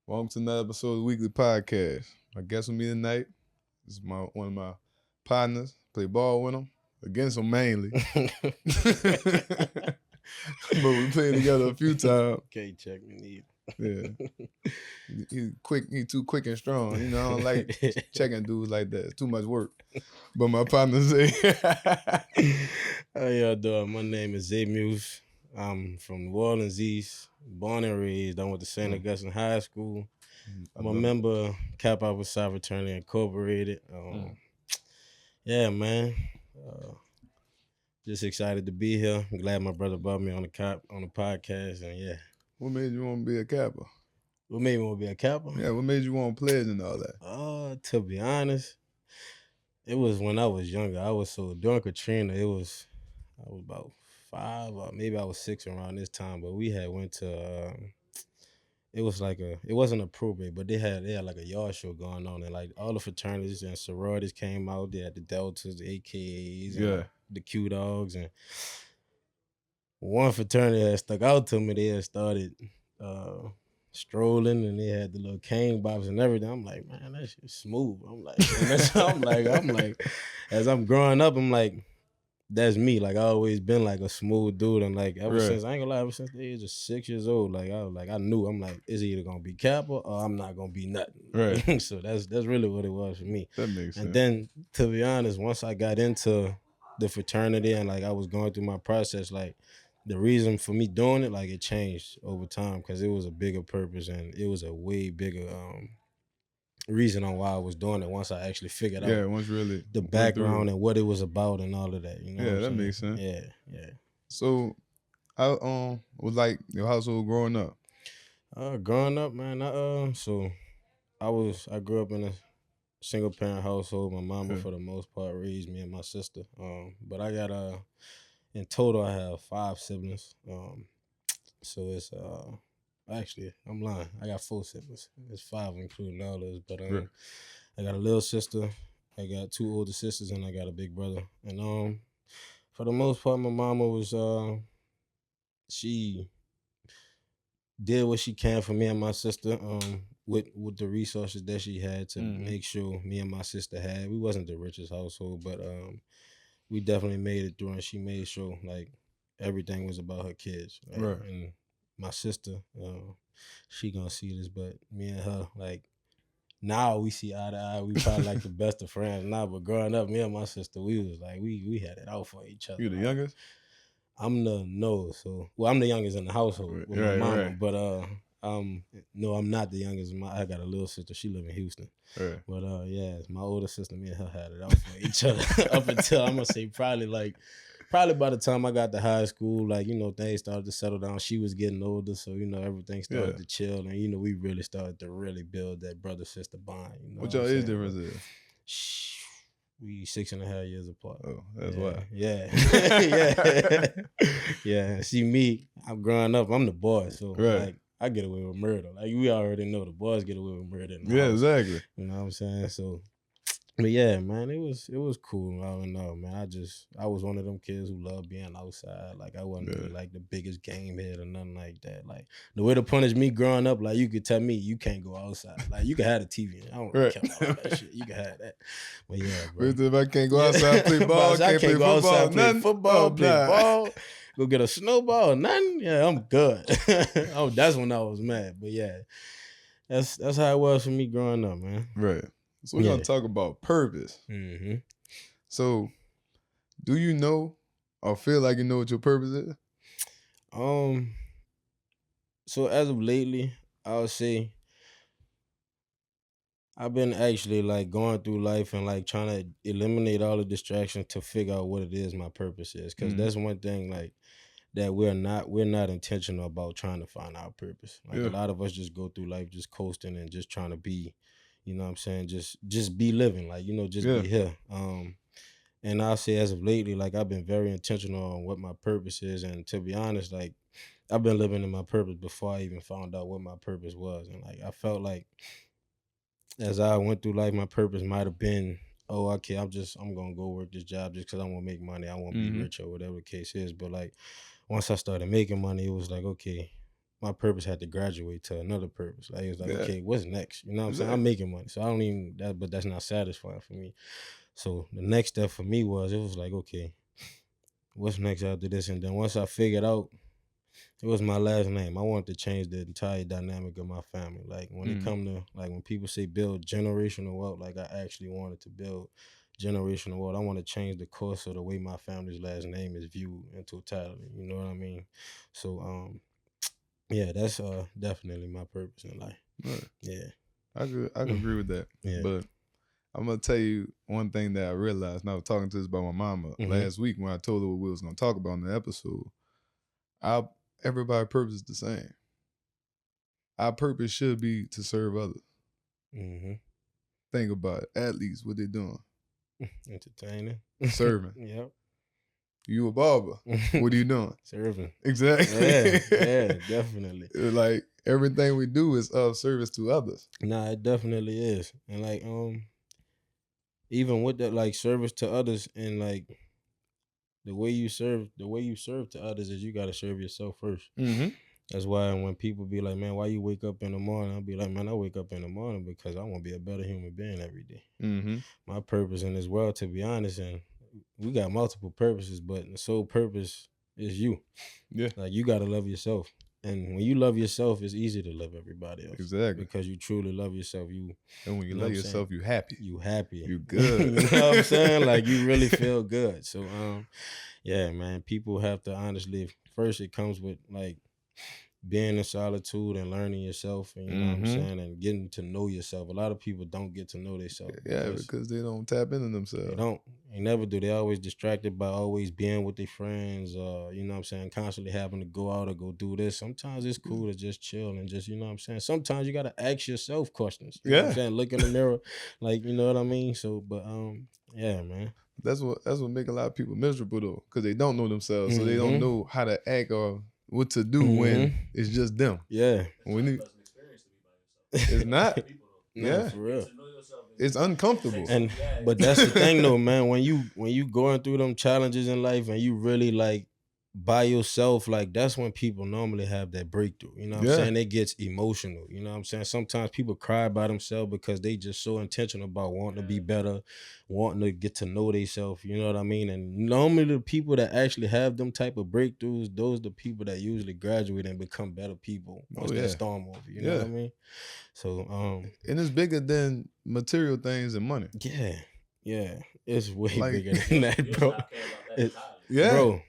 Welcome to another episode of the Weekly Podcast. My guest with me tonight is one of my partners. Play ball with him, against him mainly. But we played together a few times. Okay, check me need. Yeah. He's quick, he's too quick and strong. I don't like checking dudes like that. It's too much work. But my partner say How y'all doing? My name is Zay Muse. I'm from New Orleans East, born and raised. I went to St. Augustine High School. I'm a member of Kappa Alpha Psi Fraternity Incorporated. Yeah, man. Just excited to be here. I'm glad my brother brought me on the podcast, and yeah. What made you want to be a Kappa? What made me want to be a Kappa? Yeah, what made you want to pledge and all that? To be honest, it was when I was younger. During Katrina, I was about 5 or maybe I was 6 around this time, but we had went to it wasn't a probate, but they had like a yard show going on, and like all the fraternities and sororities came out. They had the Deltas, the AKAs, and the Q Dogs, and one fraternity that stuck out to me. They had started strolling, and they had the little cane bops and everything. I'm like, man, that shit's smooth. I'm like, as I'm growing up, I'm like, that's me. Like, I always been like a smooth dude, and like ever since the age of 6 years old, I knew, I'm like, it's either gonna be Kappa or I'm not gonna be nothing. Right. So that's really what it was for me. That makes sense. And then, to be honest, once I got into the fraternity and like I was going through my process, like the reason for me doing it, like it changed over time because it was a bigger purpose and it was a way bigger reason on why I was doing it once I actually figured out once really the background and what it was about and all of that. You know, that makes sense. Yeah. So, how was like your household growing up? Growing up, man, I grew up in a single parent household. My mama, for the most part, raised me and my sister. But I got in total I have 5 siblings. So it's actually, I'm lying. I got 4 siblings. It's 5 including all those. But I got a little sister. I got 2 older sisters, and I got a big brother. And for the most part, my mama was she did what she can for me and my sister. With the resources that she had to make sure me and my sister had. We wasn't the richest household, but we definitely made it through, and she made sure like everything was about her kids. Right. And my sister, she gonna see this, but me and her, like, now we see eye to eye. We probably like the best of friends now, but growing up, me and my sister, we was like we had it out for each other. You the youngest? I'm the youngest in the household with my mama, but no, I'm not the youngest. I got a little sister. She live in Houston. Right. But yeah, my older sister, me and her had it out for each other up until I'm gonna say probably by the time I got to high school, like, things started to settle down. She was getting older, so everything started to chill, and we really started to really build that brother sister bond. What y'all age difference is? We 6.5 years apart. Oh, that's why. Yeah. Yeah. See me, I'm growing up, I'm the boy, so like I get away with murder. Like, we already know the boys get away with murder. Yeah, exactly. You know what I'm saying? So, but yeah, man, it was cool. I don't know, man. I was one of them kids who loved being outside. Like, I wasn't really like the biggest game head or nothing like that. Like, the way to punish me growing up, like, you could tell me you can't go outside. Like, you can have the TV. I don't really care about that shit. You can have that. But yeah, bro. If I can't go outside, play ball, I can't go outside, play football, play ball, go get a snowball, nothing. Yeah, I'm good. That's when I was mad. But yeah, that's how it was for me growing up, man. Right. So we're gonna talk about purpose. Mm-hmm. So, do you know or feel like you know what your purpose is? So as of lately, I would say I've been actually like going through life and like trying to eliminate all the distractions to figure out what it is my purpose is. Because that's one thing, like, that we're not intentional about trying to find our purpose. Like, a lot of us just go through life just coasting and just trying to be, you know what I'm saying, just be living, like, just be here. And I'll say as of lately, like, I've been very intentional on what my purpose is, and to be honest, like, I've been living in my purpose before I even found out what my purpose was. And like, I felt like as I went through life, my purpose might have been, oh, okay, I'm gonna go work this job just because I want to make money. I want to be rich or whatever the case is. But like, once I started making money, it was like, okay, my purpose had to graduate to another purpose. Like it's like, Yeah. okay, what's next? You know what I'm saying? I'm making money, so I don't even that, but that's not satisfying for me. So the next step for me was it was like, okay, what's next after this? And then once I figured out it was my last name, I wanted to change the entire dynamic of my family. Like when it come to like when people say build generational wealth, like I actually wanted to build generational wealth. I want to change the course of the way my family's last name is viewed in totality. You know what I mean? So yeah, that's definitely my purpose in life. Right. Yeah. I could agree with that. Yeah. But I'm gonna tell you one thing that I realized, and I was talking to this about my mama last week when I told her what we was gonna talk about in the episode. Everybody's purpose is the same. Our purpose should be to serve others. Think about it. Athletes, what they doing? Entertaining. Serving. Yep. You a barber. What are you doing? Serving. Exactly. Yeah, definitely. Like everything we do is of service to others. Nah, it definitely is. And like even with that, like service to others and like the way you serve to others is you gotta serve yourself first. That's why when people be like, man, why you wake up in the morning? I'll be like, man, I wake up in the morning because I want to be a better human being every day. My purpose in this world, to be honest, and we got multiple purposes, but the sole purpose is you. Yeah. Like you gotta love yourself. And when you love yourself, it's easy to love everybody else. Exactly. Because you truly love yourself. And when you love yourself, you happy. You happy. You good. You know what I'm saying? Like you really feel good. So yeah, man, people have to honestly, first it comes with like being in solitude and learning yourself, and you know what I'm saying, and getting to know yourself. A lot of people don't get to know themselves. Yeah, because they don't tap into themselves. They don't. They never do. They're always distracted by always being with their friends, you know what I'm saying, constantly having to go out or go do this. Sometimes it's cool to just chill and just, you know what I'm saying. Sometimes you gotta ask yourself questions. You know what I'm saying? Look in the mirror, like, you know what I mean? So, but yeah, man. That's what make a lot of people miserable though, because they don't know themselves, so they don't know how to act or what to do when it's just them. Yeah. It's not. No, yeah, for real. It's uncomfortable. But that's the thing though, man. When you going through them challenges in life and you really like by yourself, like that's when people normally have that breakthrough. You know what I'm saying? It gets emotional. You know what I'm saying? Sometimes people cry by themselves because they just so intentional about wanting to be better, wanting to get to know themselves. You know what I mean? And normally the people that actually have them type of breakthroughs, those are the people that usually graduate and become better people once that storm over. You know what I mean? So and it's bigger than material things and money. Yeah. It's way bigger than that, bro. Bro.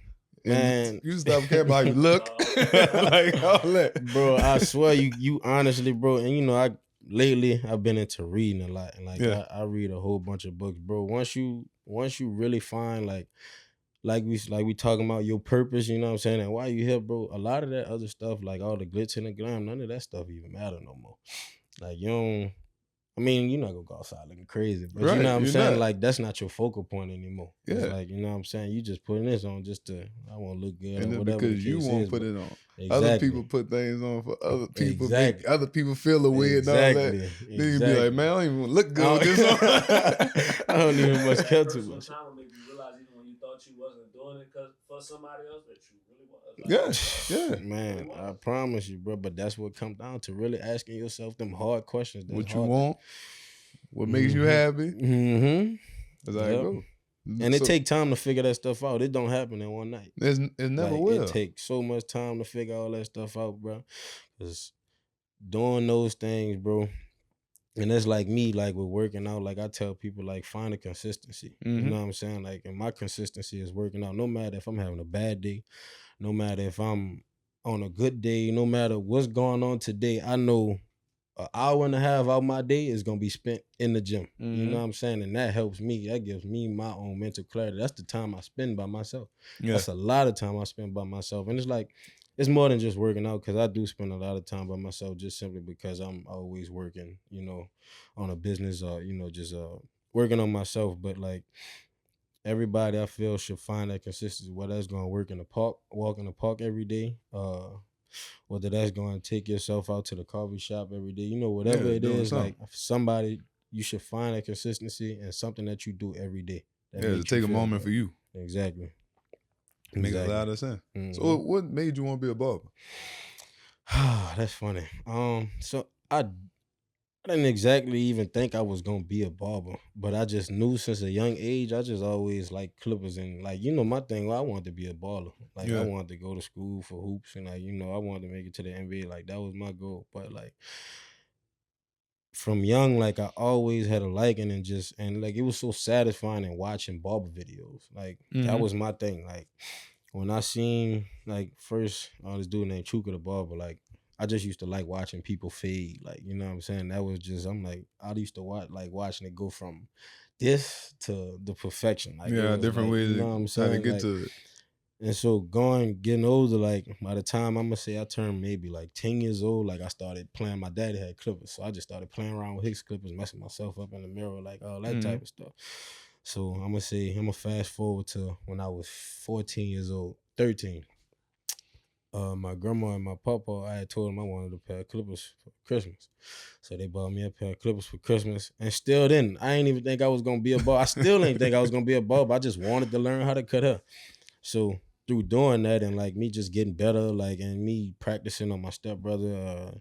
Man, you stop caring about how you look, like all that, bro. I swear, you honestly, bro. And you know, lately I've been into reading a lot, and like I read a whole bunch of books, bro. Once you really find like we talking about your purpose, you know what I'm saying, and why you here, bro. A lot of that other stuff, like all the glitz and the glam, none of that stuff even matter no more. Like you don't. I mean, you're not gonna go outside looking crazy, but you know what I'm saying? Not. Like that's not your focal point anymore. Yeah. It's like, you know what I'm saying? You just putting this on just to I want to look good and or whatever. Because you won't put it on. Exactly. Other people put things on for other people. Make other people feel the way and all that. Then you be like, man, I don't even look good with this on. I don't even much care too much. Sometimes it make you realize even when you thought you wasn't doing it for somebody else, that you really was. Like, Man, I promise you, bro. But that's what comes down to really asking yourself them hard questions. What you want, what makes you happy. That's how it goes. And it take time to figure that stuff out. It don't happen in one night. It never will. It takes so much time to figure all that stuff out, bro. Because doing those things, bro. And that's like me, like with working out, like I tell people, like find a consistency. You know what I'm saying? Like, and my consistency is working out. No matter if I'm having a bad day, no matter if I'm on a good day, no matter what's going on today, I know an hour and a half out my day is going to be spent in the gym. You know what I'm saying? And that helps me. That gives me my own mental clarity. That's the time I spend by myself. That's a lot of time I spend by myself. And it's like, it's more than just working out, because I do spend a lot of time by myself just simply because I'm always working, you know, on a business or, you know, just working on myself. But like everybody I feel should find that consistency, whether that's going to work in the park, walk in the park every day, whether that's going to take yourself out to the coffee shop every day, you know, whatever it is, like somebody, you should find that consistency and something that you do every day. To take a moment for you. Exactly. Makes a lot of sense. So what made you want to be a barber? That's funny. So I didn't exactly even think I was gonna be a barber, but I just knew since a young age. I just always like clippers and like my thing. I wanted to be a baller. Like I Yeah. wanted to go to school for hoops and like I wanted to make it to the NBA. Like that was my goal. But like from young, like I always had a liking and just and like it was so satisfying in watching barber videos. Like that Mm-hmm. was my thing. Like when I seen like first this dude named Chuka the barber, like I just used to like watching people fade. Like, you know what I'm saying? That was just I'm like I used to watch like watching it go from this to the perfection. Like it Yeah, was different like, you ways know what I'm how to saying? get Like to it. and so getting older, like by the time I'm gonna say I turned maybe like 10 years old, like I started playing. My daddy had clippers, so I just started playing around with his clippers, messing myself up in the mirror, like all that Mm-hmm. type of stuff. So I'm gonna fast forward to when I was 14 years old, 13. My grandma and my papa, I had told them I wanted a pair of clippers for Christmas. So they bought me a pair of clippers for Christmas. And still then, I ain't even think I was gonna be a barber. I still ain't think I was gonna be a barber. I just wanted to learn how to cut hair. So through doing that and like me just getting better, like and me practicing on my stepbrother,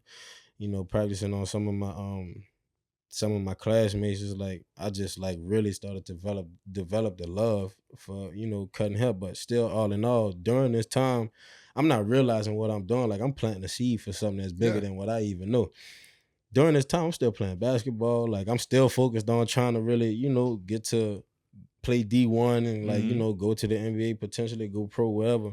practicing on some of my classmates is like I just like really started to develop the love for cutting hair. But still, all in all, during this time, I'm not realizing what I'm doing. Like I'm planting a seed for something that's bigger Yeah. than what I even know. During this time, I'm still playing basketball. Like I'm still focused on trying to really get to play D1 and like Mm-hmm. go to the NBA, potentially go pro, whatever.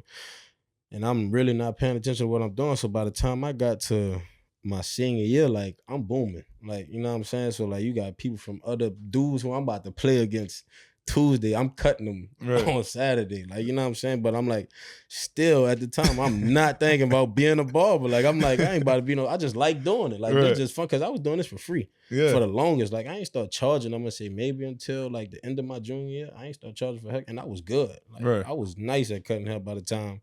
And I'm really not paying attention to what I'm doing. So by the time I got to my senior year, like I'm booming. Like, you know what I'm saying? So like you got people from other dudes who I'm about to play against Tuesday. I'm cutting them Right. on Saturday. Like, you know what I'm saying? But I'm like, still at the time, I'm not thinking about being a barber. Like, I'm like, I ain't about to be I just like doing it. Like, Right. this just fun because I was doing this for free Yeah. for the longest. Like I ain't start charging. I'm gonna say maybe until like the end of my junior year. I ain't start charging for heck, and I was good. Like Right. I was nice at cutting hair by the time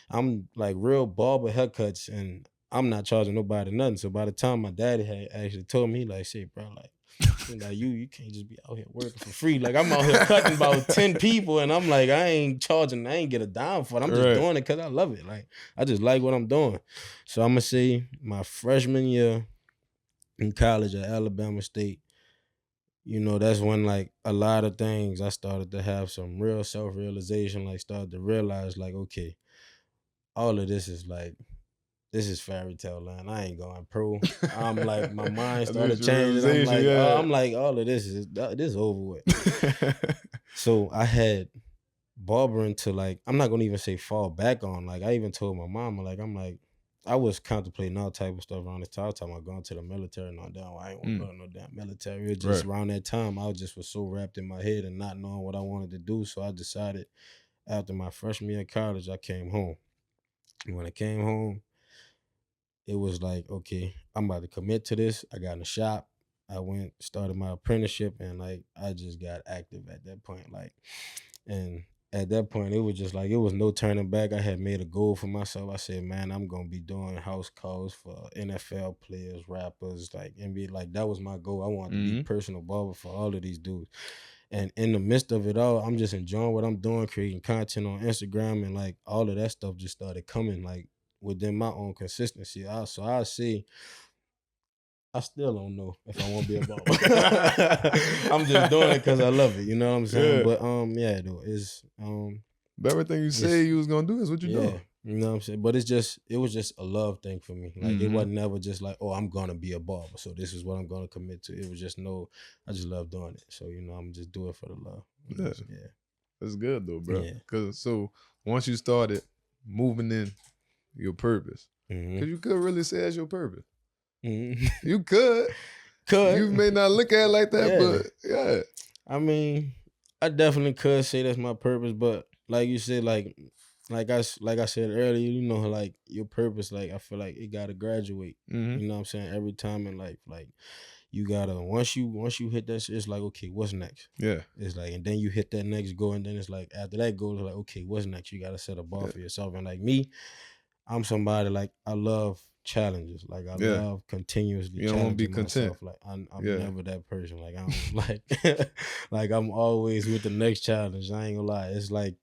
I'm like real barber haircuts, and I'm not charging nobody nothing. So by the time my daddy had actually told me, he like, shit, bro, like. Like you can't just be out here working for free. Like I'm out here cutting about 10 people, and I'm like, I ain't charging, I ain't get a dime for it. I'm just Right. doing it because I love it. Like I just like what I'm doing. So I'm gonna say my freshman year in college at Alabama State, that's when like a lot of things I started to have some real self-realization, like started to realize like, okay, all of this is like this is fairy tale land. I ain't going pro. I'm like my mind That's started your changing. I'm realization, like, yeah. I'm like, all of this is over with. So I had barbering to like, I'm not gonna even say fall back on. Like I even told my mama, like I'm like, I was contemplating all type of stuff around this time. I was talking about going to the military. No, damn, I ain't want to go to no damn military. It was just Right. around that time, I just was so wrapped in my head and not knowing what I wanted to do. So I decided after my freshman year of college, I came home. And when I came home, it was like, okay, I'm about to commit to this. I got in the shop. I went, started my apprenticeship, and like I just got active at that point. Like, and at that point, it was just like it was no turning back. I had made a goal for myself. I said, man, I'm gonna be doing house calls for NFL players, rappers, like NBA. Like that was my goal. I wanted to be Mm-hmm. personal barber for all of these dudes. And in the midst of it all, I'm just enjoying what I'm doing, creating content on Instagram, and like all of that stuff just started coming like within my own consistency. So I see. I still don't know if I want to be a barber. I'm just doing it because I love it. You know what I'm saying? Yeah. But yeah, though it's But everything you say you was gonna do is what you're yeah, doing. you know what I'm saying. But it was just a love thing for me. Like it Mhm. wasn't never just like, oh, I'm gonna be a barber, so this is what I'm gonna commit to. It was just I just love doing it. So I'm just do it for the love. Yeah. Yeah. That's good though, bro. Yeah. Cause so once you started moving in your purpose, Mhm. cause you could really say that's your purpose. Mhm. You could. You may not look at it like that, Yeah. but yeah. I mean, I definitely could say that's my purpose, but like you said, like I said earlier, like your purpose, like I feel like it gotta graduate. Mm-hmm. You know what I'm saying? Every time in life, like you gotta once you hit that shit, it's like, okay, what's next? Yeah. It's like, and then you hit that next goal, and then it's like after that goal, it's like, okay, what's next? You gotta set a bar for yourself. And like me, I'm somebody like I love challenges. Like I love continuously You don't wanna be challenging myself. content. Like I'm never that person. Like I'm like like I'm always with the next challenge. I ain't gonna lie. It's like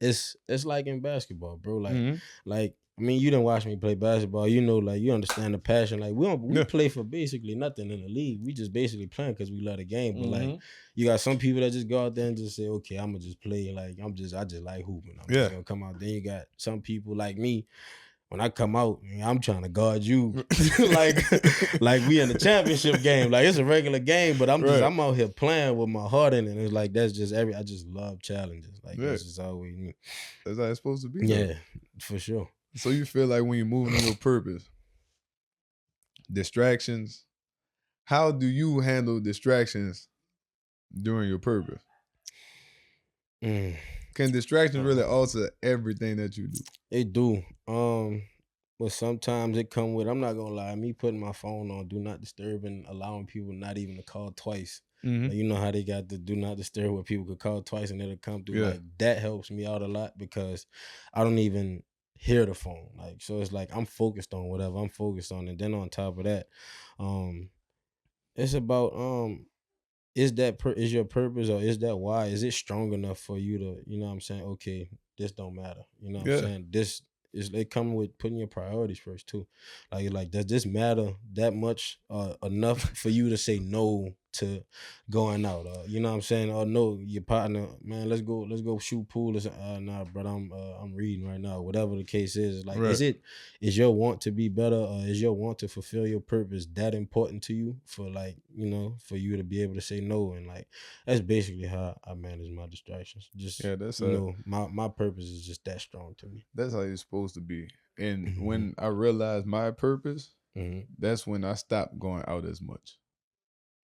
it's like in basketball, bro. Mhm. Like I mean, you didn't watch me play basketball. You know, like you understand the passion. Like we Yeah. play for basically nothing in the league. We just basically playing because we love the game. But like Mhm. you got some people that just go out there and just say, okay, I'm gonna just play. Like I just like hooping. I'm Yeah. just gonna come out. Then you got some people like me. When I come out, man, I'm trying to guard you, like we in the championship game. Like it's a regular game, but Right. I'm out here playing with my heart in it. It's like that's just I just love challenges. Like Yeah. that's just always me. That's how it's supposed to be. Though. Yeah, for sure. So you feel like when you're moving on your purpose, distractions, how do you handle distractions during your purpose? Mm. Can distractions really alter everything that you do? It do. But sometimes it come with, I'm not gonna lie, me putting my phone on do not disturb and allowing people not even to call twice. Mhm. Like, you know how they got the do not disturb where people could call twice and it'll come through. Yeah. Like that helps me out a lot because I don't even hear the phone. Like so it's like I'm focused on whatever I'm focused on. And then on top of that, it's about is your purpose or is that why? Is it strong enough for you to, you know what I'm saying? Okay, this don't matter. You know what Yeah. I'm saying? This is they come with putting your priorities first too. Like does this matter that much enough for you to say no to going out? You know what I'm saying? Or no, your partner, man, let's go shoot pool. Nah, but I'm reading right now. Whatever the case is, like Right. is your want to be better or is your want to fulfill your purpose that important to you for like, you know, for you to be able to say no? And like that's basically how I manage my distractions. Just Yeah, that's you know, my purpose is just that strong to me. that's how you're supposed to be. And Mhm. when I realized my purpose, Mhm. that's when I stopped going out as much.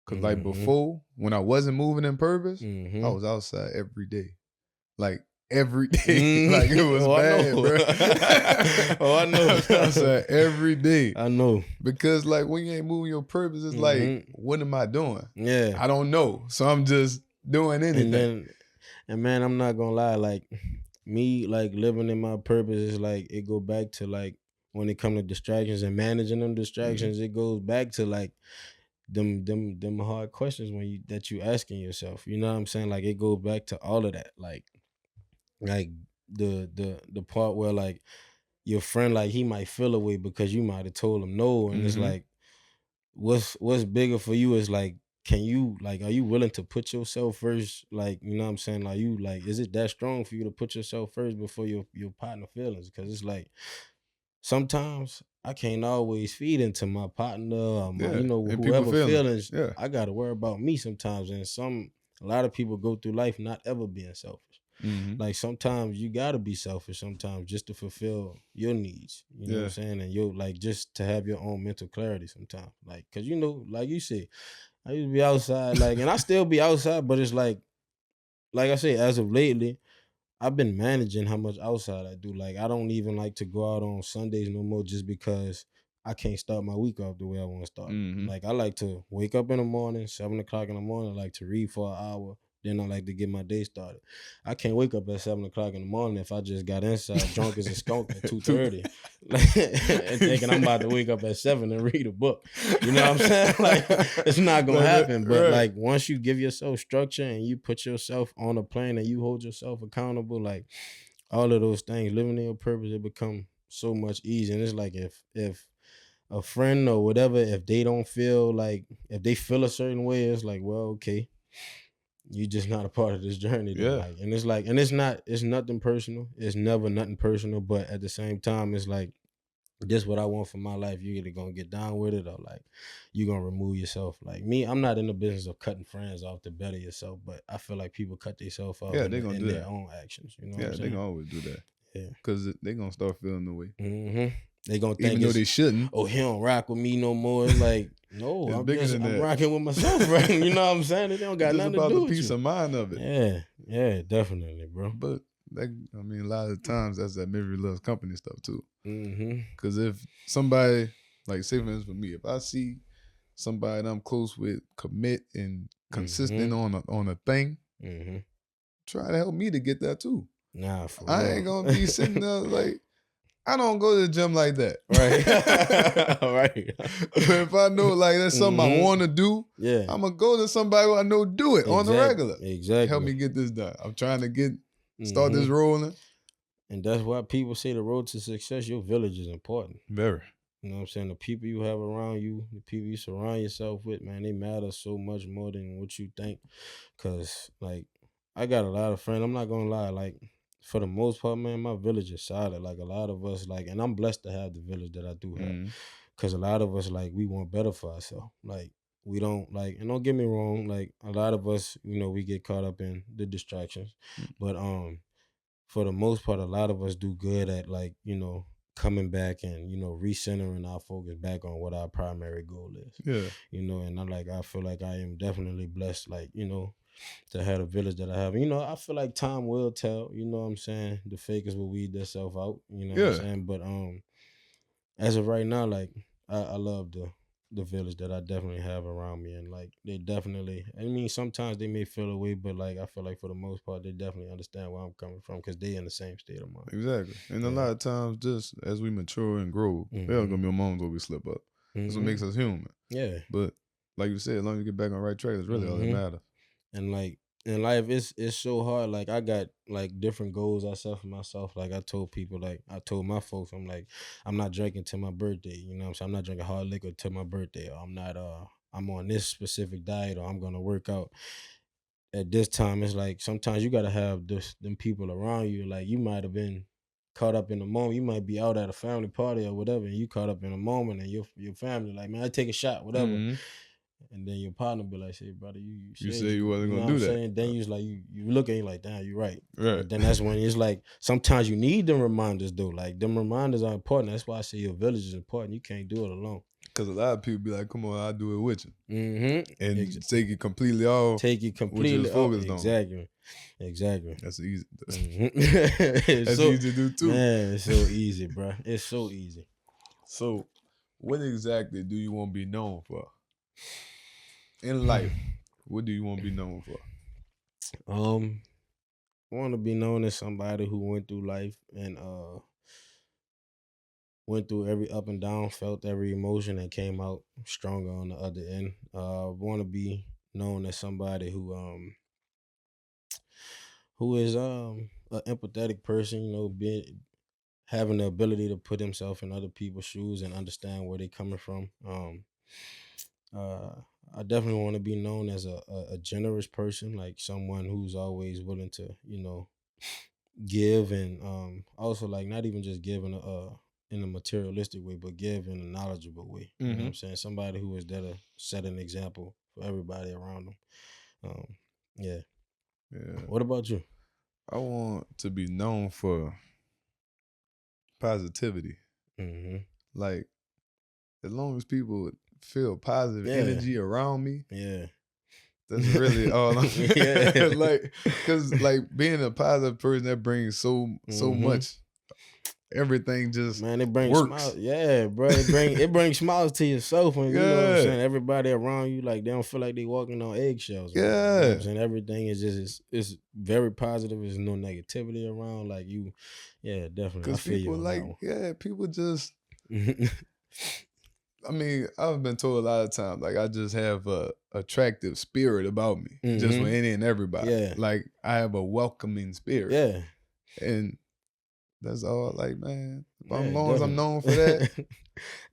Cause like Mhm. before, when I wasn't moving in purpose, I Mhm. was outside every day. Like every day. Like it was Oh, I bad, know. bro. Oh, I know. I was outside every day. I know. Because like when you ain't moving your purpose, it's like, Mhm. what am I doing? Yeah. I don't know. So I'm just doing anything. And man, I'm not gonna lie, like me like living in my purpose is like it go back to like when it come to distractions and managing them distractions, it goes back to like them hard questions when you asking yourself. You know what I'm saying? Like it goes back to all of that. Like the part where like your friend like he might feel away because you might have told him no, and it's Mhm. like what's bigger for you is like can you like are you willing to put yourself first? Like, you know what I'm saying? Like you like is it that strong for you to put yourself first before your partner feelings? Because it's like sometimes I can't always feed into my partner or my, Yeah. you know, And people whoever feeling. feelings. Yeah. I gotta worry about me sometimes. And a lot of people go through life not ever being selfish. Mhm. Like sometimes you gotta be selfish sometimes just to fulfill your needs. You know what I'm Yeah. saying? And you like just to have your own mental clarity sometimes. Like, cause you know, like you said, I used to be outside, like, and I still be outside, but it's like I say, as of lately, I've been managing how much outside I do. Like I don't even like to go out on Sundays no more just because I can't start my week off the way I want to start it. Mhm. Like I like to wake up in the morning, 7 o'clock in the morning, I like to read for an hour. Then I like to get my day started. I can't wake up at 7 o'clock in the morning if I just got inside drunk as a skunk at 2:30 and thinking I'm about to wake up at 7 and read a book. You know what I'm saying? Like it's not gonna Like that, happen. But right. like once you give yourself structure and you put yourself on a plane and you hold yourself accountable, like all of those things, living in your purpose, it become so much easier. And it's like if a friend or whatever, if they don't feel like if they feel a certain way, it's like, well, okay, you just not a part of this journey then. Yeah. Like, and it's like, and it's nothing personal. It's never nothing personal, but at the same time, it's like this what I want for my life. You either gonna get down with it or like you gonna remove yourself. Like me, I'm not in the business of cutting friends off to better yourself, but I feel like people cut themselves off Yeah, they gonna do their that. own actions. You know what Yeah, I'm they saying? gonna always do that. Yeah. Cause they gonna start feeling the way. They gonna think Even though it's, they shouldn't. oh, he don't rock with me no more. It's like, no, It's bigger than I'm that. rocking with myself, right? You know what I'm saying? It don't got It's just nothing to about do the with peace you. of mind of it. Yeah, definitely, bro. But that, I mean, a lot of times that's that misery loves company stuff too. Mm-hmm. Cause if somebody, like say for instance for me, if I see somebody that I'm close with commit and consistent on a thing, Mm-hmm. try to help me to get that too. Nah, for I real. ain't gonna be sitting there like I don't go to the gym like that. Right. Right. But if I know like that's something I want to do, Yeah. I'm gonna go to somebody who I know do it on the regular. Exactly. Help me get this done. I'm trying to get start this rolling. And that's why people say the road to success, your village is important. Very. You know what I'm saying? The people you have around you, the people you surround yourself with, man, they matter so much more than what you think. Cause like I got a lot of friends. I'm not gonna lie, like for the most part, man, my village is solid. Like a lot of us, like, and I'm blessed to have the village that I do have. Mhm. Cause a lot of us, like, we want better for ourselves. Like we don't like, and don't get me wrong, like a lot of us, we get caught up in the distractions. But for the most part, a lot of us do good at like, coming back and, recentering our focus back on what our primary goal is. Yeah. And I feel like I am definitely blessed, like, to have a village that I have. I feel like time will tell, you know what I'm saying? The fakers will weed themselves out, you know what I'm Yeah. saying? But as of right now, like I love the village that I definitely have around me, and like they definitely. I mean, sometimes they may feel away, but like I feel like for the most part, they definitely understand where I'm coming from because they in the same state of mind. Exactly. And a lot of times, just as we mature and grow, there are gonna be moments where we slip up. That's what makes us human. Yeah. But like you said, as long as you get back on the right track, it's really all that matters. And like in life, it's so hard. Like I got like different goals I set for myself. Like I told people, like I told my folks, I'm like, I'm not drinking till my birthday. You know what I'm saying? I'm not drinking hard liquor till my birthday. Or I'm on this specific diet, or I'm gonna work out at this time. It's like sometimes you gotta have them people around you. Like you might have been caught up in the moment. You might be out at a family party or whatever, and you caught up in a moment, and your family like, man, I take a shot, whatever. Mhm. And then your partner be like, "Say, brother, you You said said you wasn't know gonna what do I'm that. saying?" Then you was like, you look at you like, "Damn, you're right." Right. But then that's when it's like sometimes you need them reminders though. Like them reminders are important. That's why I say your village is important. You can't do it alone. Because a lot of people be like, "Come on, I'll do it with you," Mm-hmm. and take it completely off. Take it completely off. focused on. Exactly. That's easy. It's That's so, easy to do too. Man, it's so easy, bro. It's so easy. So, what exactly do you want to be known for in life? What do you want to be known for? I want to be known as somebody who went through life and went through every up and down, felt every emotion, and came out stronger on the other end. I want to be known as somebody who is an empathetic person. Having the ability to put himself in other people's shoes and understand where they're coming from. I definitely want to be known as a generous person, like someone who's always willing to, give, and also like not even just give in a materialistic way, but give in a knowledgeable way. You know what I'm saying? Somebody who is there to set an example for everybody around them. Yeah. What about you? I want to be known for positivity. Mm-hmm. Like, as long as people feel positive Yeah. energy around me, Yeah. that's really all I'm Yeah. like, because like being a positive person, that brings so much. Everything just Man, it brings works. smiles. Yeah, bro. It brings smiles to yourself when you know what I'm saying. Everybody around you, like they don't feel like they walking on eggshells. You know what I'm saying? Everything is just it's very positive. There's no negativity around. Like you, yeah, definitely. Because people people just I mean, I've been told a lot of times, like I just have a attractive spirit about me, just for any and everybody. Yeah. Like I have a welcoming spirit. Yeah. And that's all. Like, man, as long as I'm known for that,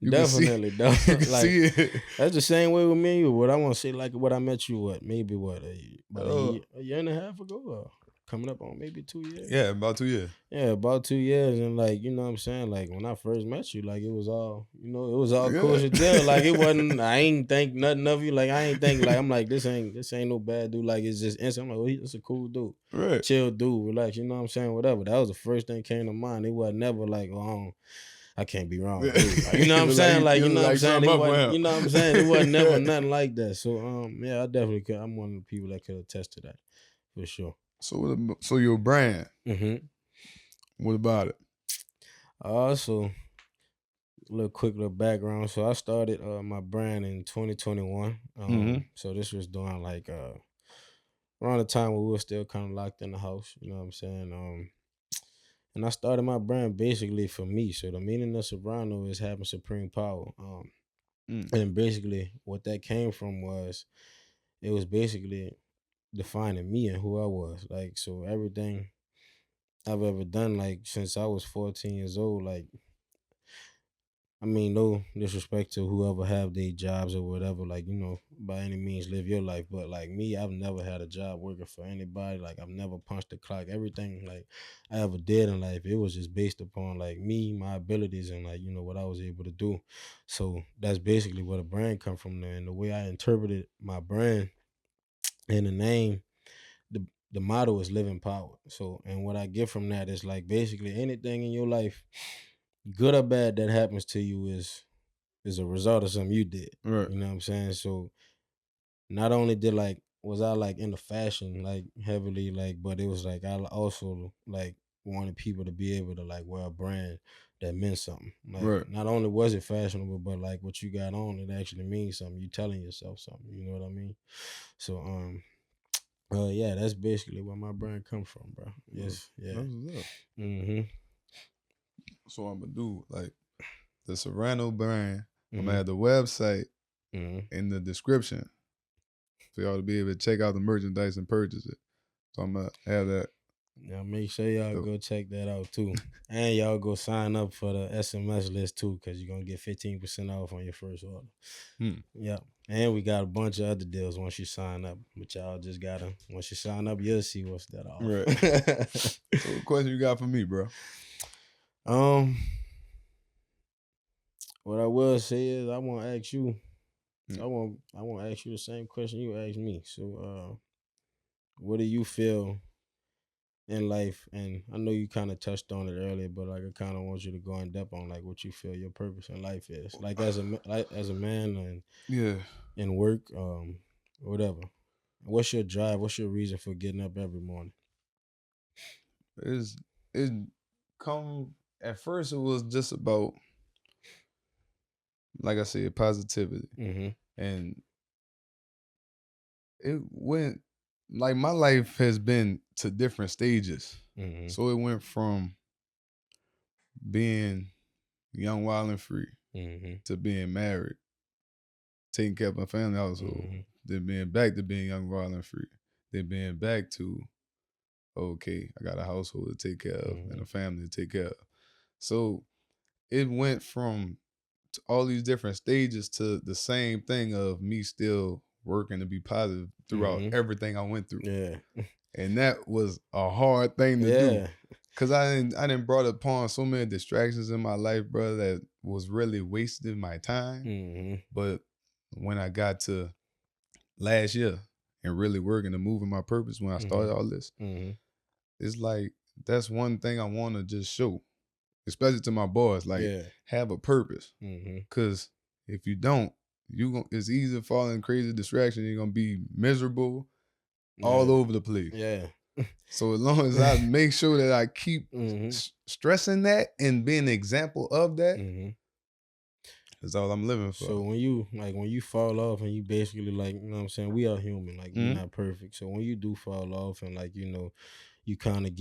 you definitely, can see, you can like, see it. That's the same way with me. What I want to say, like, what I met you, about a year and a half ago, or coming up on maybe 2 years. Yeah, about 2 years. Yeah, about 2 years, and like, you know what I'm saying, like when I first met you, like it was all, it was all kosher deal. Like it wasn't. I ain't think nothing of you. Like I ain't think like I'm like this ain't no bad dude. Like it's just instant. I'm like, he's a cool dude, right? Chill dude, relax. You know what I'm saying? Whatever. That was the first thing came to mind. It was never like, I can't be wrong. Like, you know what I'm saying? Like, you know what I'm saying? You know what I'm saying? It wasn't never nothing like that. So yeah, I definitely could. I'm one of the people that could attest to that for sure. So your brand. What about it? So a little background. So I started my brand in 2021. So this was during like around the time when we were still kind of locked in the house. You know what I'm saying? And I started my brand basically for me. So the meaning of Sobrano is having supreme power. And basically what that came from was, it was basically defining me and who I was. Like, so everything I've ever done, like since I was 14 years old. Like, I mean, no disrespect to whoever have their jobs or whatever, like, by any means live your life. But like me, I've never had a job working for anybody. Like, I've never punched the clock. Everything like I ever did in life, it was just based upon like me, my abilities, and like, what I was able to do. So that's basically where the brand come from there. And the way I interpreted my brand and the name, the motto is living power. So, and what I get from that is like basically anything in your life, good or bad, that happens to you is a result of something you did. Right. You know what I'm saying? So not only did like was I like into fashion like heavily, like, but it was like I also like wanted people to be able to like wear a brand that meant something. Like, Right. not only was it fashionable, but like what you got on, it actually means something. You telling yourself something. You know what I mean? So yeah, that's basically where my brand come from, bro. Yes, yeah. That's what's up. Mm-hmm. So I'm gonna do like the Serrano brand. I'm Mm-hmm. gonna have the website Mm-hmm. in the description for y'all to be able to check out the merchandise and purchase it. So I'm gonna have that. Now make sure y'all go check that out too. And y'all go sign up for the SMS list too, because you're gonna get 15% off on your first order. Yeah. And we got a bunch of other deals once you sign up. But y'all just gotta, once you sign up, you'll see what's that off. Right. So what question you got for me, bro? What I will say is I wanna ask you, I want to ask you the same question you asked me. So what do you feel in life? And I know you kind of touched on it earlier, but like I kind of want you to go in depth on like what you feel your purpose in life is, like as a man and in work, whatever. What's your drive? What's your reason for getting up every morning? It come at first. It was just about, like I said, positivity, and it went like my life has been to different stages. So it went from being young, wild, and free to being married, taking care of my family household, then being back to being young, wild, and free, then being back to, okay, I got a household to take care of and a family to take care of. So it went from all these different stages to the same thing of me still working to be positive throughout everything I went through. Yeah. And that was a hard thing to do. Cause I didn't brought upon so many distractions in my life, bro, that was really wasting my time. But when I got to last year and really working to move in my purpose, when I started all this, it's like that's one thing I want to just show, especially to my boys, like have a purpose. Cause if you don't, it's easy to fall in crazy distraction. You're gonna be miserable all over the place. Yeah. So as long as I make sure that I keep stressing that and being an example of that, that's all I'm living for. So when you fall off and you basically like, you know what I'm saying, we are human, like we're not perfect. So when you do fall off and like, you kind of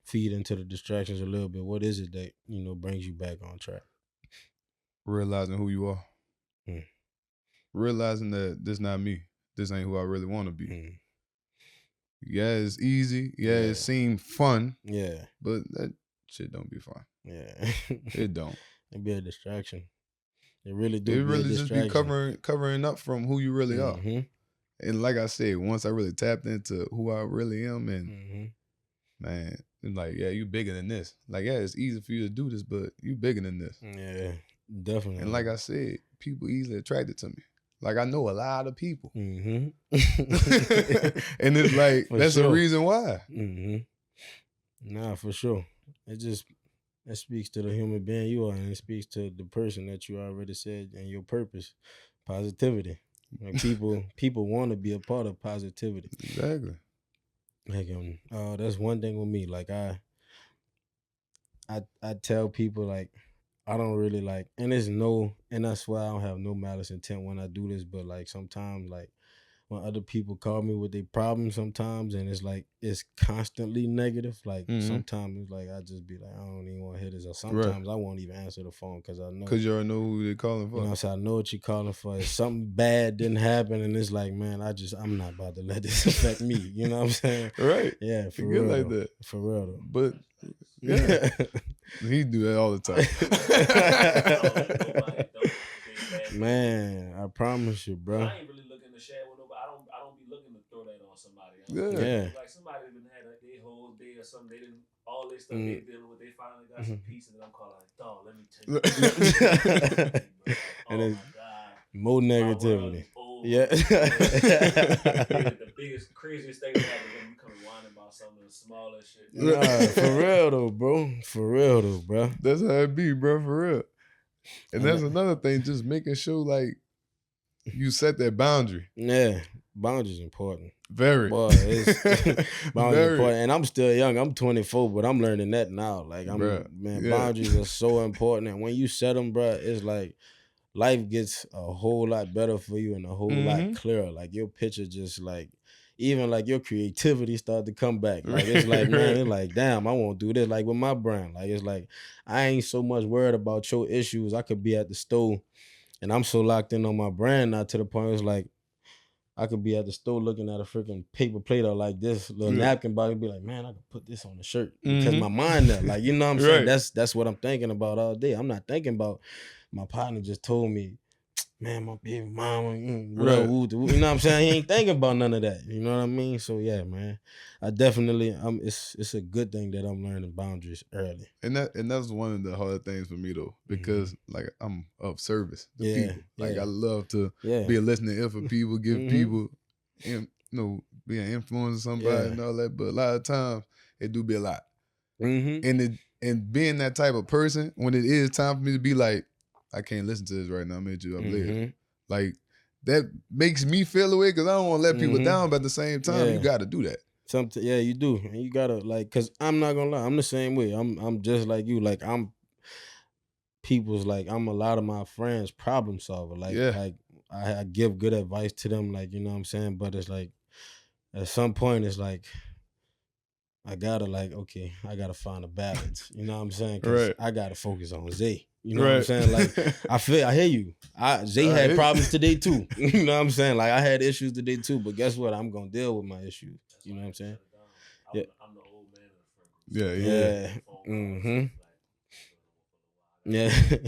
feed into the distractions a little bit, what is it that, brings you back on track? Realizing who you are. Realizing that this not me. This ain't who I really want to be. Yeah, it's easy. Yeah, it seemed fun. Yeah. But that shit don't be fun. Yeah. It don't. It be a distraction. It really do. It really just be covering up from who you really are. And like I said, once I really tapped into who I really am, and man, it's like, yeah, you bigger than this. Like, yeah, it's easy for you to do this, but you bigger than this. Yeah, definitely. And like I said, people easily attracted to me. Like, I know a lot of people. And it's like, that's the reason why. Nah, for sure. That speaks to the human being you are, and it speaks to the person that you already said and your purpose, positivity. Like people want to be a part of positivity. Exactly. Like that's one thing with me. Like I tell people like I don't really like, and that's why I don't have no malice intent when I do this. But like sometimes like when other people call me with their problems sometimes, and it's like it's constantly negative. Like sometimes it's like I just be like, I don't even want to hear this, or sometimes I won't even answer the phone because I know. Because you already know who they're calling for. You know, so I know what you're calling for. If something bad didn't happen, and it's like, man, I'm not about to let this affect me. You know what I'm saying? Right. Yeah, for You real. get like that. For real though. But yeah, he do that all the time. Man, I promise you, bro. I ain't really looking to share with nobody. I don't be looking to throw that on somebody else. Yeah. Like somebody even had their whole day or something. They didn't all this stuff they dealing with. They finally got some peace, and then I'm calling like, dog, let me tell you. And oh it's my God. more negativity. Yeah. The biggest, craziest thing that happened when you come whining about something the smallest shit. Nah, for real though, bro. For real though, bro. That's how it be, bro, for real. And that's another thing, just making sure like you set that boundary. Yeah, boundaries important. Very. Boy, it's boundaries important. And I'm still young. I'm 24, but I'm learning that now. Like boundaries are so important. And when you set them, bro, it's like life gets a whole lot better for you and a whole lot clearer. Like your picture just like, even like your creativity start to come back. Like it's like, man, it's like, damn, I won't do this. Like with my brand, like it's like I ain't so much worried about your issues. I could be at the store and I'm so locked in on my brand now to the point it's like I could be at the store looking at a freaking paper plate or like this little napkin bag and be like, man, I could put this on the shirt because my mind there. Like, you know what I'm saying? That's what I'm thinking about all day. I'm not thinking about my partner just told me, man, my baby mama, you know what I'm saying? He ain't thinking about none of that. You know what I mean? So yeah, man, I definitely, it's a good thing that I'm learning boundaries early. And that's one of the hard things for me though, because like I'm of service to people. Like I love to be a listening ear for people, give people, be an influence on somebody and all that. But a lot of times it do be a lot. And being that type of person, when it is time for me to be like, I can't listen to this right now. I'm gonna hit you up later. Like that makes me feel away because I don't want to let people down. But at the same time, you got to do that. You do, and you gotta like, cause I'm not gonna lie, I'm the same way. I'm just like you. Like I'm a lot of my friends' problem solver. Like I give good advice to them. Like you know what I'm saying. But it's like at some point, it's like I gotta I gotta find a balance. You know what I'm saying? Cause I gotta focus on Zay. You know what I'm saying? Like I hear you. Zay had problems today too. You know what I'm saying? Like I had issues today too, but guess what? I'm gonna deal with my issues. You know what I'm saying? I'm the old man of the friend group. Yeah.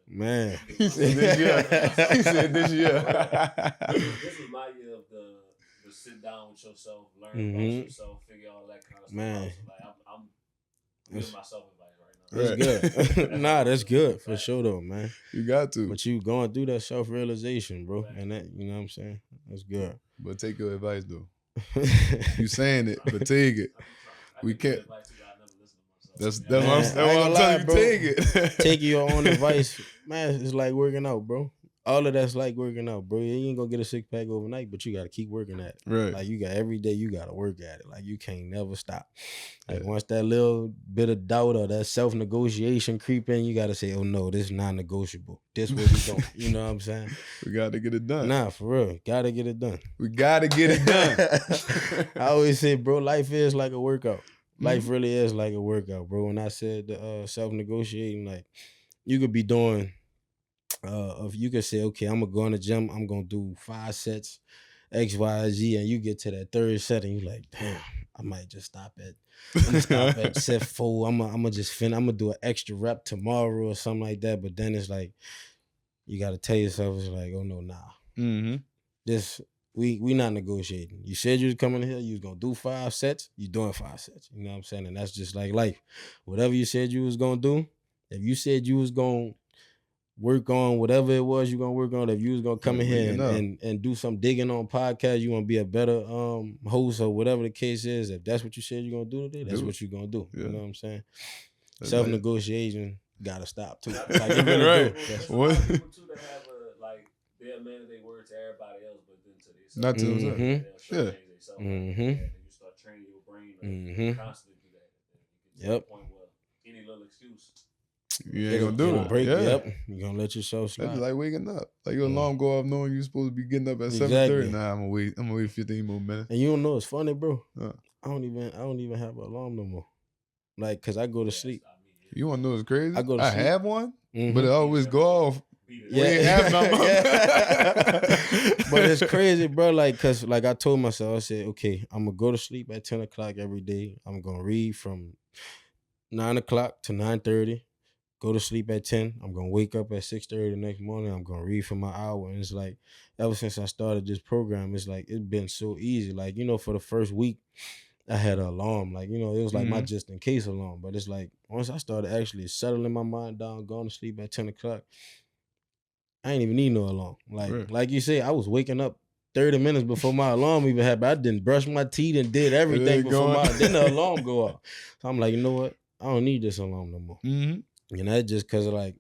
Man. He said this year. This was my year of the sit down with yourself, learn about yourself, figure all that kind of stuff. Man. So like I'm giving myself advice right now. That's good. Nah, that's good for sure though, man. You got to. But you going through that self-realization, bro. And that, you know what I'm saying? That's good. But take your advice though. You saying it, but take it. We can't. That's what I'm telling you. Bro. Take it. Taking your own advice, man, it's like working out, bro. All of that's like working out, bro. You ain't gonna get a six pack overnight, but you gotta keep working at it. Right. Like you got every day you gotta work at it. Like you can't never stop. Like once that little bit of doubt or that self-negotiation creep in, you gotta say, oh no, this is non-negotiable. This what we don't. You know what I'm saying? We gotta get it done. Nah, for real. Gotta get it done. We gotta get it done. I always say, bro, life is like a workout. Life really is like a workout, bro. When I said the self-negotiating, like you could be doing if you could say, okay, I'm gonna go in the gym, I'm gonna do 5 sets, X, Y, Z, and you get to that third set and you're like, damn, I might just stop at set 4. I'm gonna just I'm gonna do an extra rep tomorrow or something like that. But then it's like you gotta tell yourself, it's like, oh no, nah. This we not negotiating. You said you was coming here, you was gonna do 5 sets, you doing 5 sets. You know what I'm saying? And that's just like life. Whatever you said you was gonna do, if you said you was gonna work on whatever it was you're gonna work on, if you was gonna come in here and do some digging on podcast, you wanna be a better host or whatever the case is, if that's what you said you're gonna do today, that's what you're gonna do. You know what I'm saying? Self-negotiation gotta stop too. Like it really right. What? People too that have they're a man of their word to everybody else, but then to themselves. Not to themselves. Yeah. And you start training your brain constantly do that. You get to the point where any little excuse. You ain't gonna do it. Break, yeah. Yep. You're gonna let yourself slide. That's like waking up. Like your alarm go off knowing you're supposed to be getting up at 7:30. Nah, I'm gonna wait 15 more minutes. And you don't know it's funny, bro. I don't even have an alarm no more. Like, cause I go to sleep. You wanna know what's crazy? I go to sleep. have one, but it always go off. Yeah. But it's crazy, bro. Like, cause like I told myself, I said, okay, I'm gonna go to sleep at 10 o'clock every day. I'm gonna read from 9 o'clock to 9:30. Go to sleep at 10. I'm gonna wake up at 6:30 the next morning. I'm gonna read for my hour. And it's like, ever since I started this program, it's like it's been so easy. Like, you know, for the first week, I had an alarm. Like, you know, it was like my just in case alarm. But it's like once I started actually settling my mind down, going to sleep at 10 o'clock, I ain't even need no alarm. Like you said, I was waking up 30 minutes before my alarm even happened. I didn't brush my teeth and did everything before then the alarm go off. So I'm like, you know what? I don't need this alarm no more. And that's just because of like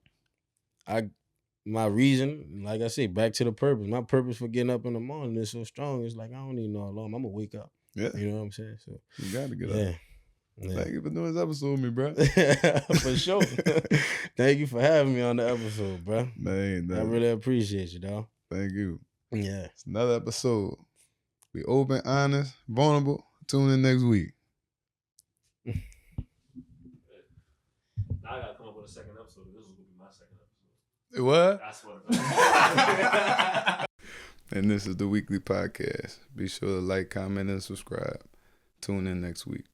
my reason, like I said, back to the purpose. My purpose for getting up in the morning is so strong. It's like I don't need no alarm. I'm gonna wake up. Yeah. You know what I'm saying? So you gotta get up. Yeah. Thank you for doing this episode with me, bro. For sure. Thank you for having me on the episode, bro. Man, I really appreciate you, dog. Thank you. Yeah. It's another episode. We open, honest, vulnerable. Tune in next week. Now I gotta come up with a second episode. This is gonna be my second episode. What? I swear. And this is the weekly podcast. Be sure to like, comment, and subscribe. Tune in next week.